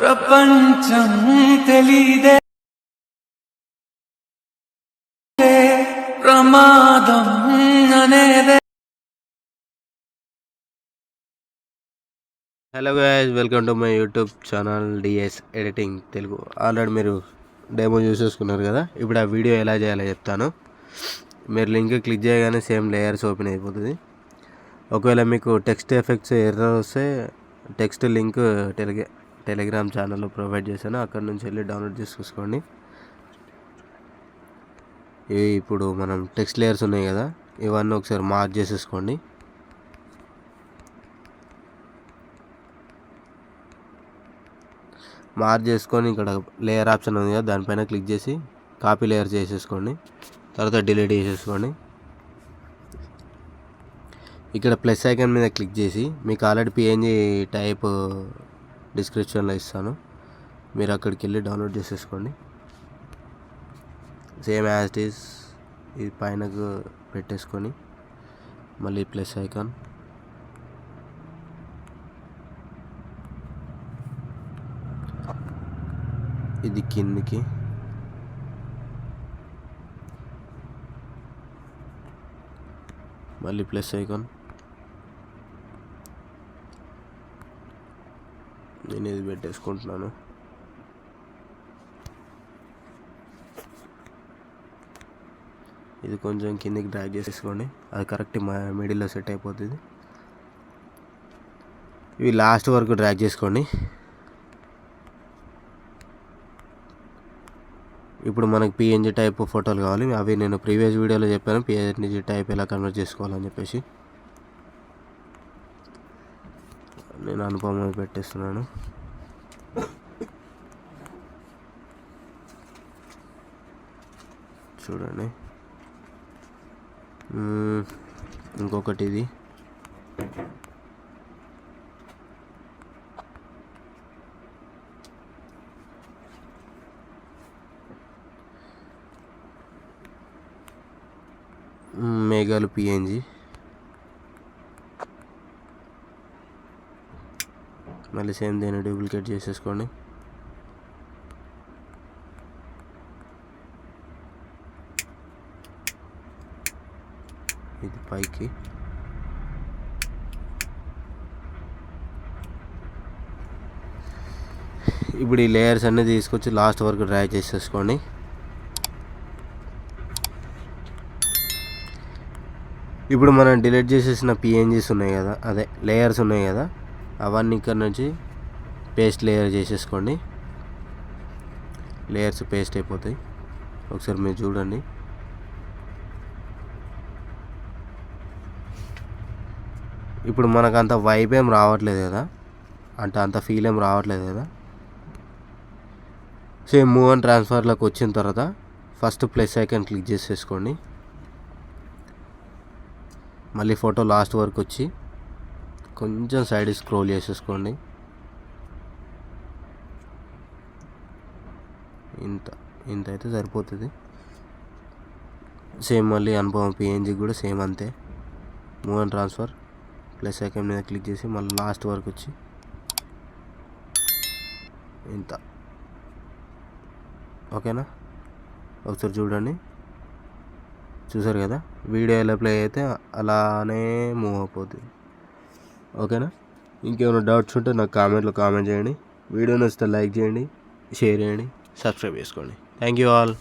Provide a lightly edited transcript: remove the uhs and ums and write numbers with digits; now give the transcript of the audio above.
ప్రపంచం తెలీదే ప్రమాదం అనేదే. Hello guys, welcome to my YouTube channel DS editing Telugu. Already మీరు డెమో చూసేసుకున్నారు కదా. ఇప్పుడు ఆ వీడియో ఎలా చేయాలో చెప్తాను. మీరు లింక్ క్లిక్ చేయగానే సేమ్ లేయర్స్ ఓపెన్ అయిపోతుంది. ఒకవేళ మీకు టెక్స్ట్ ఎఫెక్ట్స్ ఎర్రర్ వస్తే టెక్స్ట్ లింక్ టెలిగ్రామ్ ఛానల్లో ప్రొవైడ్ చేశాను, అక్కడ నుంచి వెళ్ళి డౌన్లోడ్ చేసుకోండి. ఇవి ఇప్పుడు మనం టెక్స్ట్ లేయర్స్ ఉన్నాయి కదా, ఇవన్నీ ఒకసారి మార్క్ చేసేసుకోండి. మార్క్ చేసుకొని ఇక్కడ లేయర్ ఆప్షన్ ఉంది కదా, దానిపైన క్లిక్ చేసి కాపీ లేయర్ చేసేసుకోండి. తర్వాత డిలీట్ చేసేసుకోండి. ఇక్కడ ప్లస్ ఐకాన్ మీద క్లిక్ చేసి మీకు ఆల్రెడీ పిఎన్జీ టైప్ డిస్క్రిప్షన్లో ఇస్తాను, మీరు అక్కడికి వెళ్ళి డౌన్లోడ్ చేసేసుకోండి. సేమ్ యాజ్ ఇట్ ఈస్ ఇది పైనకు పెట్టేసుకొని మళ్ళీ ప్లస్ ఐకాన్, ఇది కిందికి, మళ్ళీ ప్లస్ ఐకాన్, నేను ఇది పెట్టేసుకుంటున్నాను. ఇది కొంచెం కిందికి డ్రాగ్ చేసేసుకోండి, అది కరెక్ట్ మిడిల్లో సెట్ అయిపోతుంది. ఇవి లాస్ట్ వరకు డ్రాగ్ చేసుకోండి. ఇప్పుడు మనకు పిఎన్జీ టైప్ ఫోటోలు కావాలి, అవి నేను ప్రీవియస్ వీడియోలో చెప్పాను పిఎన్జీ టైప్ ఎలా కన్వర్ట్ చేసుకోవాలని చెప్పేసి. నేను అనుపమ పెట్టేస్తున్నాను. చూడండి, ఇంకొకటి ఇది మేఘాలు పిఎన్జీ, మళ్ళీ సేమ్ దీన్ని డూప్లికేట్ చేసేసుకోండి. ఇది పైకి, ఇప్పుడు ఈ లేయర్స్ అన్నీ తీసుకొచ్చి లాస్ట్ వరకు డ్రాగ్ చేసేసుకోండి. ఇప్పుడు మనం డిలీట్ చేసేసిన పిఎన్జీస్ ఉన్నాయి కదా, అదే లేయర్స్ ఉన్నాయి కదా, అవన్నీ ఇక్కడ నుంచి పేస్ట్ లేయర్ చేసేసుకోండి. లేయర్స్ పేస్ట్ అయిపోతాయి, ఒకసారి మీరు చూడండి. ఇప్పుడు మనకు అంత వైబ్ ఏం రావట్లేదు కదా, అంటే అంత ఫీల్ ఏం రావట్లేదు కదా. సేమ్ మూవ్ అండ్ ట్రాన్స్ఫర్లోకి వచ్చిన తర్వాత ఫస్ట్ ప్లస్ ఐకాన్ క్లిక్ చేసేసుకోండి. మళ్ళీ ఫోటో లాస్ట్ వరకు వచ్చి కొంచెం సైడ్ స్క్రోల్ చేసేసుకోండి. ఇంత అయితే సరిపోతుంది. సేమ్ మళ్ళీ అనుభవం పిఎన్జీ కూడా సేమ్ అంతే. Move and transfer plus icon మీద క్లిక్ చేసి మళ్ళీ లాస్ట్ వరకు వచ్చి ఇంత. ఓకేనా, ఒకసారి చూడండి. చూసారు కదా, వీడియో ఎలా ప్లే అయితే అలానే మూవ్ అయిపోతుంది. ఓకేనా, ఇంకేమైనా డౌట్స్ ఉంటే నాకు కామెంట్లో కామెంట్ చేయండి. వీడియో నచ్చితే లైక్ చేయండి, షేర్ చేయండి, సబ్స్క్రైబ్ చేసుకోండి. Thank you all.